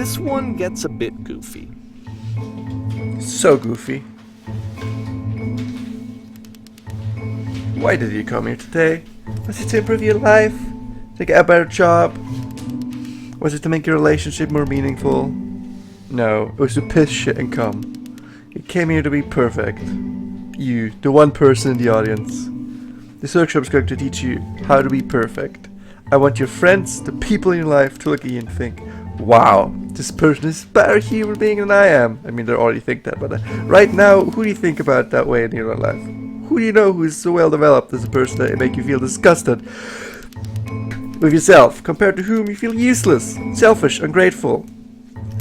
This one gets a bit goofy. So goofy. Why did you come here today? Was it to improve your life? To get a better job? Was it to make your relationship more meaningful? No, it was to piss shit and come. You came here to be perfect. You, the one person in the audience. This workshop is going to teach you how to be perfect. I want your friends, the people in your life, to look at you and think, wow, this person is a better human being than I am. I mean, they already think that, but right now, who do you think about that way in your life? Who do you know who is so well developed as a person that it make you feel disgusted with yourself, compared to whom you feel useless, selfish, ungrateful?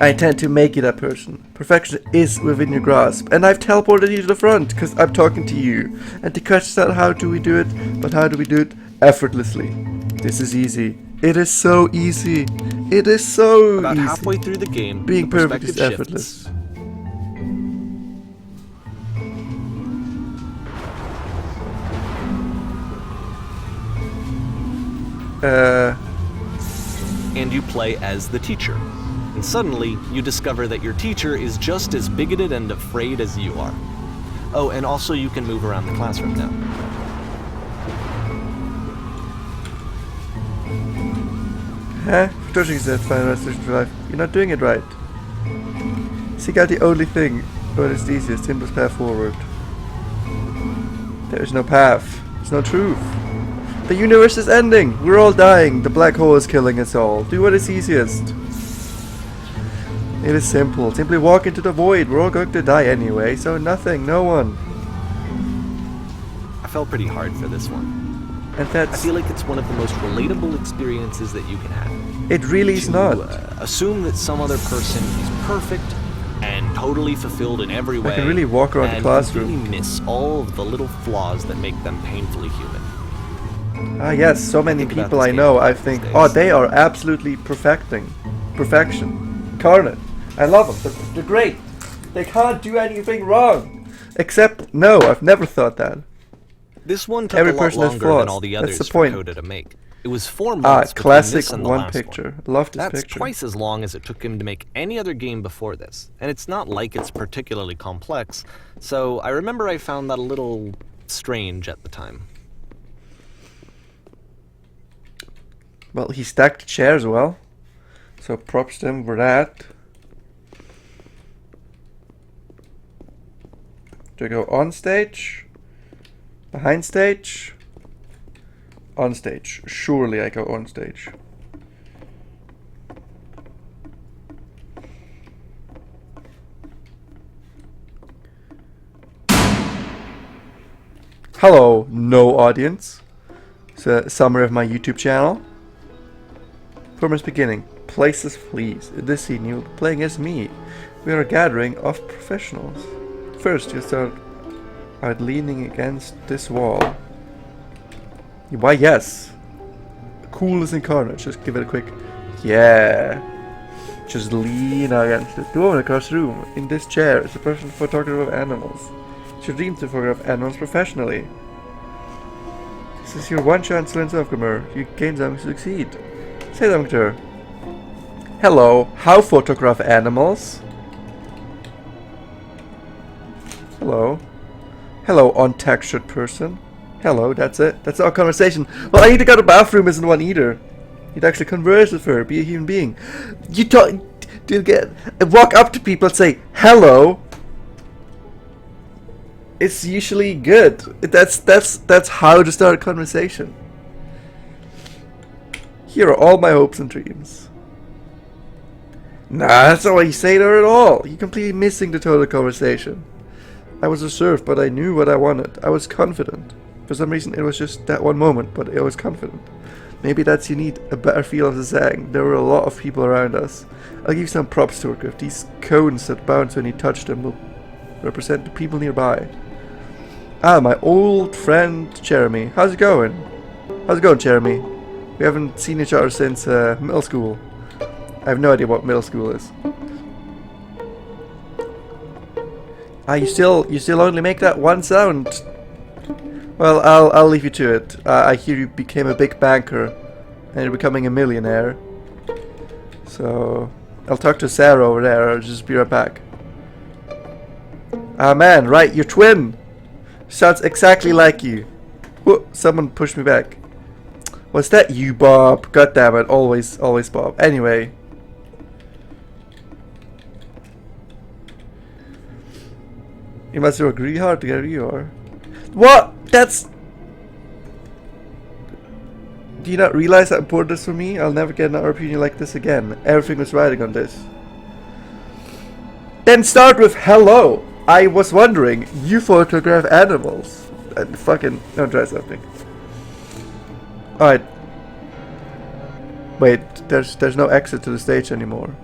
I intend to make you that person. Perfection is within your grasp, and I've teleported you to the front because I'm talking to you. And the question is not how do we do it, but how do we do it effortlessly. This is easy. It is so easy. It is so About easy. halfway through the game, Being the perfect is perspective effortless. shifts. And you play as the teacher. And suddenly, you discover that your teacher is just as bigoted and afraid as you are. Oh, and also you can move around the classroom now. Huh? Touching that final resolution for life. You're not doing it right. Seek out the only thing, but it's the easiest, simplest path forward. There is no path. There's no truth. The universe is ending. We're all dying. The black hole is killing us all. Do what is easiest. It is simple. Simply walk into the void. We're all going to die anyway, so nothing, no one. I felt pretty hard for this one. And I that's... feel like it's one of the most relatable experiences that you can have. It really is To, not. assume that some other person is perfect and totally fulfilled in every way. I can really walk around the and classroom. completely miss all of the little flaws that make them painfully human. Ah yes, so many Think about people this I game know, I these think, days. oh, they are absolutely perfection. Incarnate. I love them. They're great. They can't do anything wrong. Except, no, I've never thought that. This one took Every a lot person has longer flaws. than all the That's others the for point. Coda to make. It was 4 Ah, months between classic this and the one last picture. one. Love this That's picture. twice as long as it took him to make any other game before this, and it's not like it's particularly complex, so I remember I found that a little strange at the time. Well, he stacked chairs well. So props to him for that. Do I go on stage? Behind stage? On stage. Surely I go on stage. Hello, no audience. It's a summary of my YouTube channel. From its beginning, places please. In this scene, you'll be playing as me. We are a gathering of professionals. First, you start out leaning against this wall. Why, yes. Cool as incarnate. Just give it a quick, yeah. Just lean against it. The woman across the room, in this chair, is a professional photographer of animals. She dreams to photograph animals professionally. This is your one chance to learn something from her. You gain something to succeed. Say something to her. Hello, how photograph animals? Hello. Hello, untextured person. Hello, that's it. That's our conversation. Well, I need to go to the bathroom isn't one either. You'd actually converse with her, be a human being. You talk, walk up to people and say, hello. It's usually good. That's how to start a conversation. Here are all my hopes and dreams. Nah, that's not what you say to her at all. You're completely missing the total conversation. I was reserved, but I knew what I wanted. I was confident. For some reason, it was just that one moment, but I was confident. Maybe that's you need a better feel of the Zang. There were a lot of people around us. I'll give some props to her, Griff. These cones that bounce when you touch them will represent the people nearby. Ah, my old friend Jeremy. How's it going? How's it going, Jeremy? We haven't seen each other since middle school. I have no idea what middle school is. Ah, you still only make that one sound. Well, I'll leave you to it. I hear you became a big banker, and you're becoming a millionaire. So I'll talk to Sarah over there. I'll just be right back. Ah man, right, your twin! Sounds exactly like you. Whoa, someone pushed me back. Was that you, Bob? God damn it, always Bob. Anyway. You must work really hard to get where you are. What? That's... Do you not realize how important this is for me? I'll never get another opinion like this again. Everything was riding on this. Then start with hello. I was wondering, you photograph animals. And fucking... Don't try something. Alright. Wait, there's no exit to the stage anymore.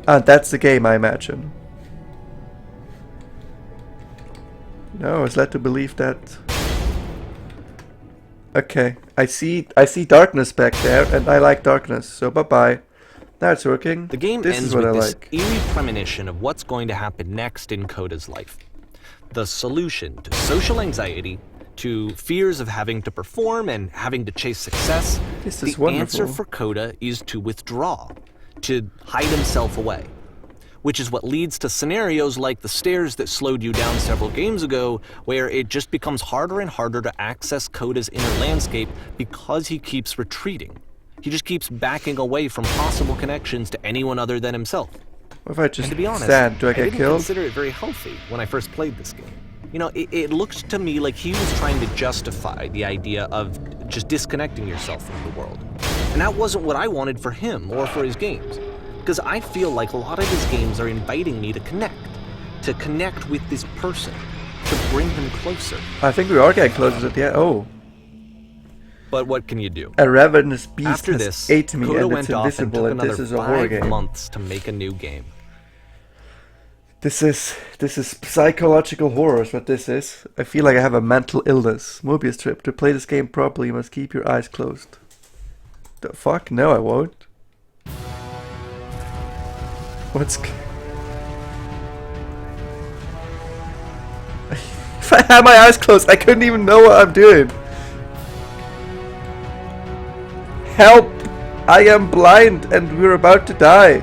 Ah, that's the game, I imagine. No, I was led to believe that... Okay, I see darkness back there, and I like darkness, so bye-bye. Now it's working. The game This ends is what with I this like. eerie premonition of what's going to happen next in Coda's life. The solution to social anxiety, to fears of having to perform and having to chase success, This is the answer wonderful. for Coda is to withdraw, to hide himself away. Which is what leads to scenarios like the stairs that slowed you down several games ago, where it just becomes harder and harder to access Coda's inner landscape because he keeps retreating. He just keeps backing away from possible connections to anyone other than himself. What if I just And to be honest, stand? Do I get didn't killed? consider it very healthy when I first played this game. You know, it looked to me like he was trying to justify the idea of just disconnecting yourself from the world. And that wasn't what I wanted for him or for his games. Because I feel like a lot of his games are inviting me to connect with this person, to bring him closer. I think we are getting closer to the end. Oh. But what can you do? A ravenous beast After has this, ate me Coda and it's went off and invisible took and another this is a horror 5 game. months to make a new game. This is psychological horror is what this is. I feel like I have a mental illness. Mobius trip. To play this game properly, you must keep your eyes closed. The fuck? No, I won't. What's... If I had my eyes closed, I couldn't even know what I'm doing. Help! I am blind and we're about to die.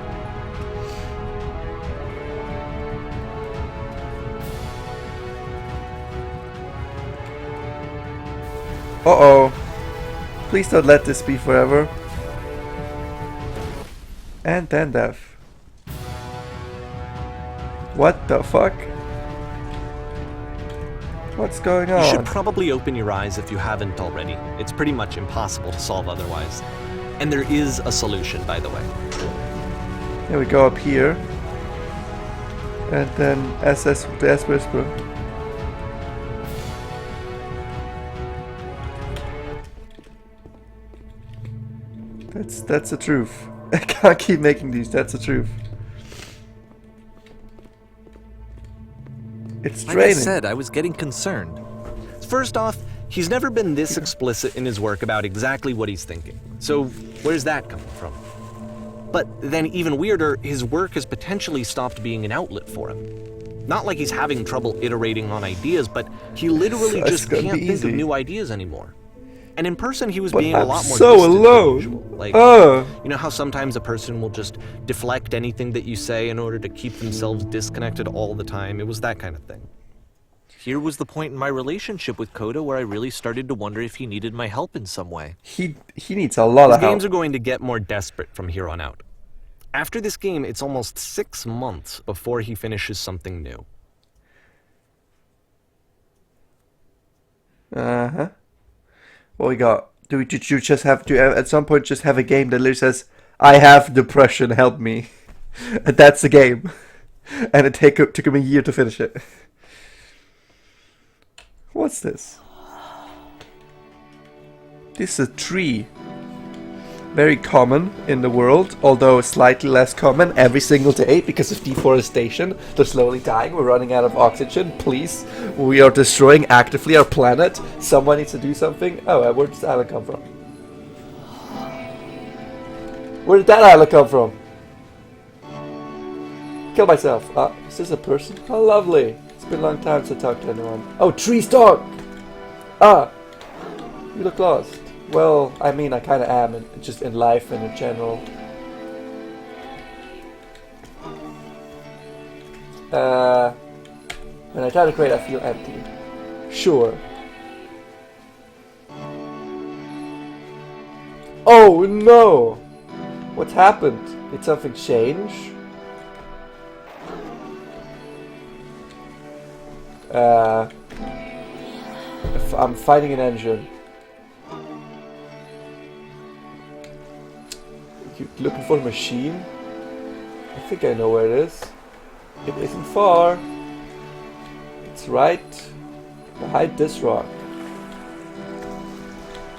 Uh-oh. Please don't let this be forever. And then death. What the fuck? What's going You should on? probably open your eyes if you haven't already. It's pretty much impossible to solve otherwise. And there is a solution, by the way. Here we go up here. And then SS the S Whisper. That's the truth. I can't keep making these, that's the truth. It's Like I draining. said, I was getting concerned. First off, he's never been this explicit in his work about exactly what he's thinking. So where's that coming from? But then even weirder, his work has potentially stopped being an outlet for him. Not like he's having trouble iterating on ideas, but he literally It's just gonna can't be think of easy. new ideas anymore. And in person, he was But being a I'm lot more so distant than alone. usual. Like, you know how sometimes a person will just deflect anything that you say in order to keep themselves disconnected all the time? It was that kind of thing. Here was the point in my relationship with Coda where I really started to wonder if he needed my help in some way. He needs a lot His of help. games are going to get more desperate from here on out. After this game, it's almost 6 months before he finishes something new. Uh-huh. What we got? Do you just have to at some point just have a game that literally says, I have depression, help me. And that's the game. And it took him a year to finish it. What's this? This is a tree. Very common in the world, although slightly less common every single day because of deforestation. They're slowly dying, we're running out of oxygen, please. We are destroying actively our planet. Someone needs to do something. Oh, where does the island come from? Where did that island come from? Kill myself. Is this a person? How lovely. It's been a long time since I talked to anyone. Oh, trees talk! You look lost. Well, I mean, I kind of am, just in life and in general. When I try to create, I feel empty. Sure. Oh no! What happened? Did something change? If I'm fighting an engine. You looking for a machine? I think I know where it is. It isn't far. It's right behind this rock.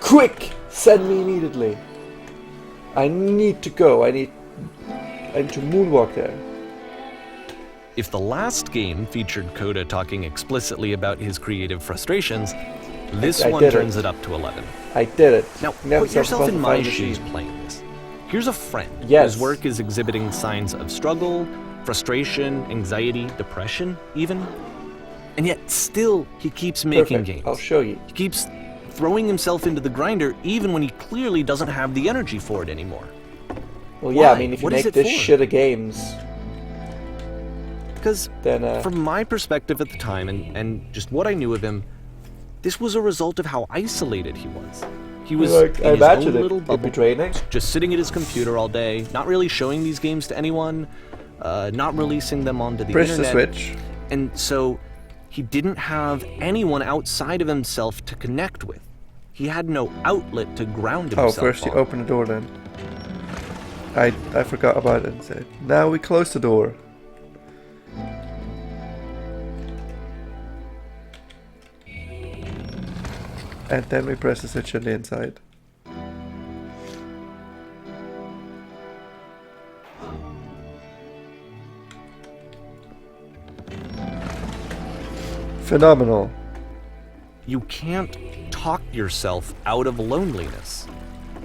Quick! Send me immediately. I need to go. I need to moonwalk there. If the last game featured Coda talking explicitly about his creative frustrations, this I one did turns it. it up to 11. I did it. Now, Never put yourself supposed in to my find a shoes machine. playing this. Here's a friend Yes. whose work is exhibiting signs of struggle, frustration, anxiety, depression, even. And yet, still, he keeps making Perfect. games. I'll show you. He keeps throwing himself into the grinder even when he clearly doesn't have the energy for it anymore. Well, yeah, I Why? mean, if you What is make it this for? shit of games, Because then from my perspective at the time and just what I knew of him, this was a result of how isolated he was. He was like, in I his imagine own it little would bubble, be draining. just sitting at his computer all day, not really showing these games to anyone, not releasing them onto the Press the internet. switch. And so he didn't have anyone outside of himself to connect with. He had no outlet to ground Oh, himself first you on. open the door then. I forgot about it and said, now we close the door. And then we press the switch on the inside. Phenomenal. You can't talk yourself out of loneliness.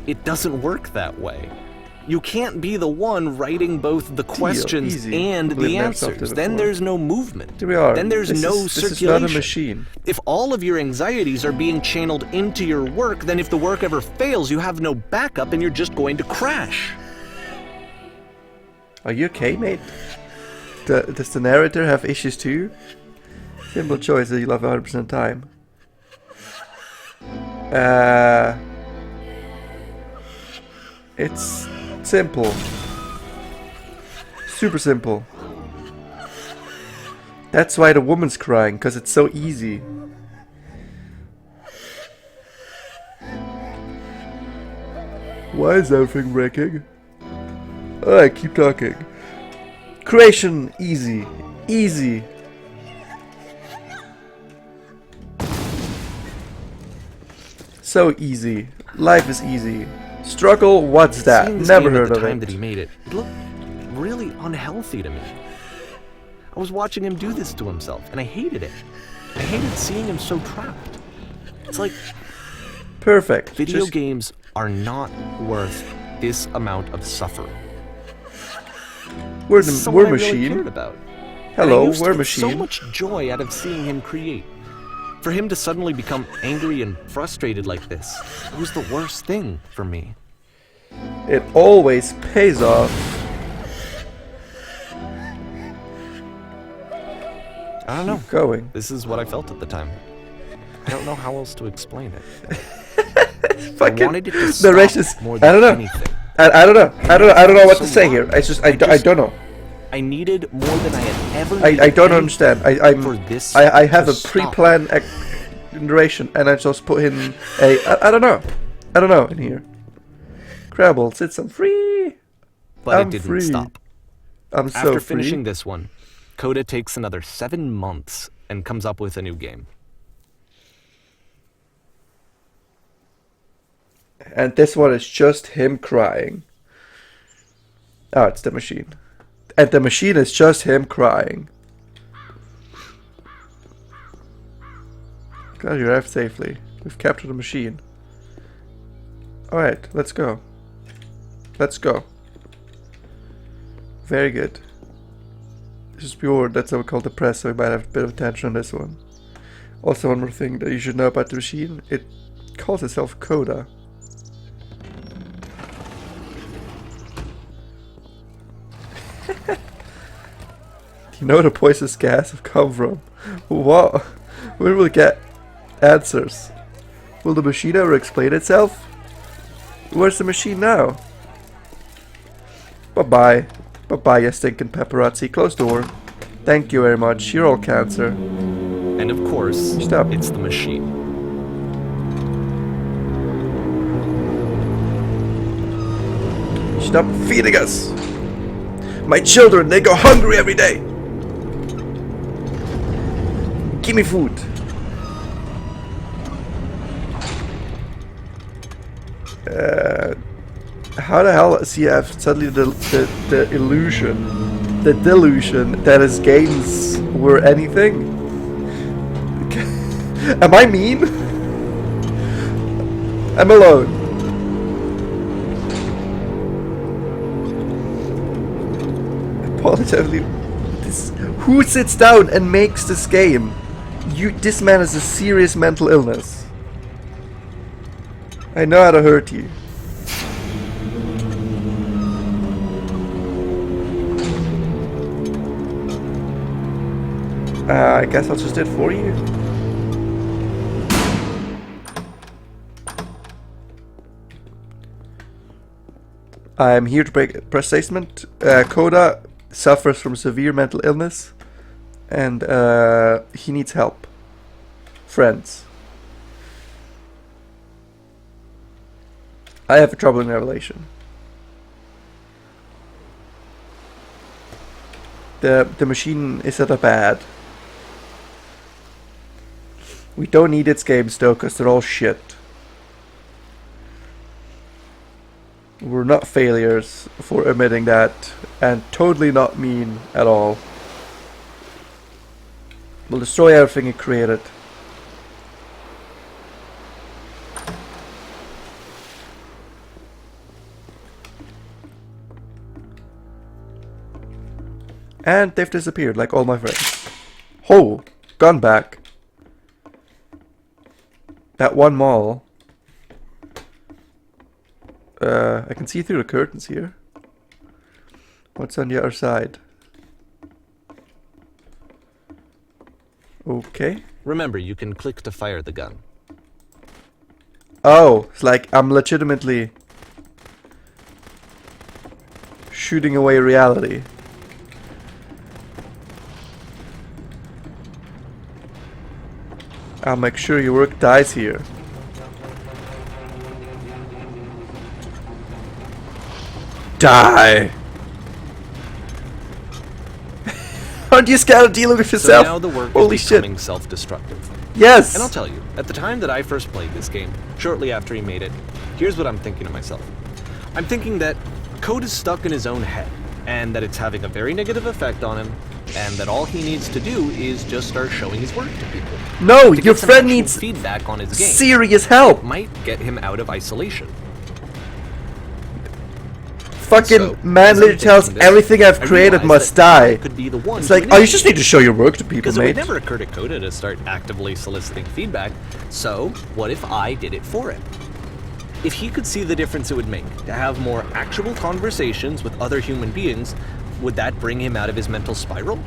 It doesn't work that way. You can't be the one writing both the questions easy. and Believe the never stopped answers. it Then before. there's no movement. Here we are. Then there's This no is not a circulation. machine. If all of your anxieties are being channeled into your work, then if the work ever fails, you have no backup and you're just going to crash. Are you okay, mate? Does the narrator have issues too? Simple choice that you love 100% time. It's simple. Super simple. That's why the woman's crying, because it's so easy. Why is everything breaking? Alright, keep talking. Creation, easy. Easy. So easy. Life is easy. Struggle, what's that? Seeing this Never game at heard the of time it. that he made it, it looked really unhealthy to me. I was watching him do this to himself, and I hated it. I hated seeing him so trapped. It's like Perfect. video Just games are not worth this amount of suffering. we're This is the someone we're I really machine. cared about. Hello, And I used to we're get machine. so much joy out of seeing him create. For him to suddenly become angry and frustrated like this, it was the worst thing for me. It always pays off. I don't know. Keep going. This is what I felt at the time. I don't know how else to explain it. I Fucking wanted it to narration stop is- more I than don't know. anything. I don't know. I don't know what to So say what? here. It's just I I just- don't know. I needed more than I had ever I needed don't any- understand. for this I have to a stop. pre-planned narration and I just put in I don't know. I don't know in here. Crabbles, it's I'm free. But I'm it didn't free. stop. I'm so After free. finishing this one, Coda takes another 7 months and comes up with a new game. And this one is just him crying. Oh, it's the machine. And the machine is just him crying. Glad you arrived safely. We've captured the machine. Alright, let's go. Let's go. Very good. This is pure, that's what we call the press, so we might have a bit of attention on this one. Also, one more thing that you should know about the machine. It calls itself Coda. know the poisonous gas have come from. What? Where will we get answers? Will the machine ever explain itself? Where's the machine now? Bye-bye. Bye-bye, you stinking paparazzi. Close door. Thank you very much. You're all cancer. And of course, Stop. it's the machine. Stop feeding us! My children, they go hungry every day! Give me food! How the hell does he have suddenly the illusion, the delusion that his games were anything? Am I mean? I'm alone. Positively, who sits down and makes this game? This man has a serious mental illness. I know how to hurt you. I guess I'll just do it for you. I'm here to break a press statement. Coda suffers from severe mental illness and he needs help. Friends. I have a troubling revelation. The machine is at a bad. We don't need its games though, because they're all shit. We're not failures for admitting that, and totally not mean at all. We'll destroy everything it created. And they've disappeared like all my friends. Oh, gone back. That one mall. I can see through the curtains here. What's on the other side? Okay. Remember, you can click to fire the gun. Oh, it's like I'm legitimately shooting away reality. I'll make sure your work dies here. Die! Aren't you scared of dealing with yourself? So now the work Holy is shit. becoming self-destructive. Yes! And I'll tell you, at the time that I first played this game, shortly after he made it, here's what I'm thinking to myself. I'm thinking that code is stuck in his own head, and that it's having a very negative effect on him, and that all he needs to do is just start showing his work to people. No, To your get some friend actual needs feedback on his game. serious help! Might get him out of isolation. Fucking So, man as I'm literally tells thinking this, everything I've I created realized must that I die. could be the one It's to like, oh, you just initiate need to show your work to people, because it mate. would never occur to Coda to start actively soliciting feedback, so what if I did it for him? If he could see the difference it would make to have more actual conversations with other human beings, would that bring him out of his mental spiral?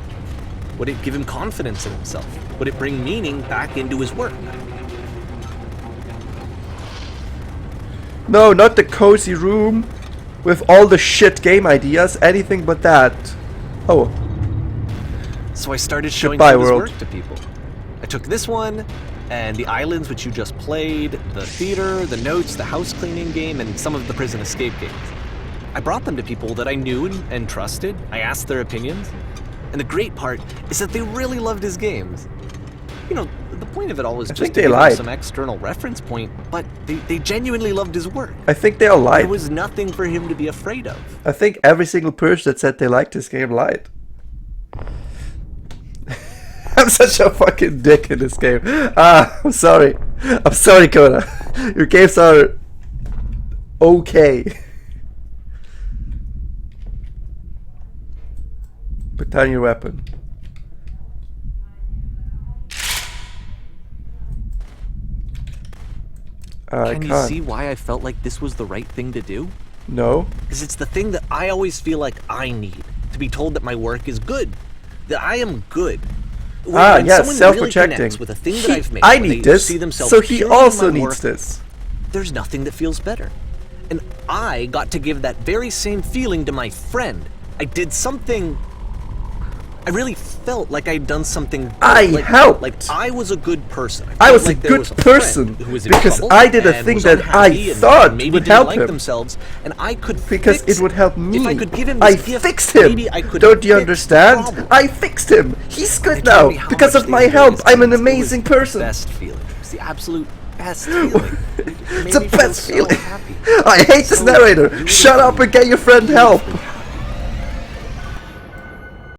Would it give him confidence in himself? Would it bring meaning back into his work? No, not the cozy room with all the shit game ideas, anything but that. Oh, So I started showing Goodbye, some of his world. work to people. I took this one, and the islands which you just played, the theater, the notes, the house cleaning game, and some of the prison escape games. I brought them to people that I knew and trusted. I asked their opinions. And the great part is that they really loved his games. You know, the point of it all was think just they to give him lied. some external reference point, but they genuinely loved his work. I think they all There lied. was nothing for him to be afraid of. I think every single person that said they liked this game lied. I'm such a fucking dick in this game. I'm sorry. I'm sorry, Coda. Your games are okay. Put down your weapon. I Can you can't. see why I felt like this was the right thing to do? No. Because it's the thing that I always feel like I need, to be told that my work is good. that I am good. When, Yes, someone self-projecting. really connects with a thing that I've made, I where need they this, see themselves so he purely in also my needs work, this. there's nothing that feels better. And I got to give that very same feeling to my friend. I did something. I really felt like I'd done something. I helped. Like I was a good person. I felt was a like there good was friend person who was in because trouble I did a and thing was that I unhappy and thought maybe would didn't help like him. themselves, and I could Because fix it would help me. If I could give him I this gift, fixed him. maybe I could Don't you fix understand? the problem. I fixed him. He's good They told now me how because much of they my enjoyed help. his I'm an games. It was amazing the person. Best feeling. It was the absolute best feeling. It's the best feeling. So happy. I hate this So narrator. beautiful. Shut up and get your friend help. Beautifully happy.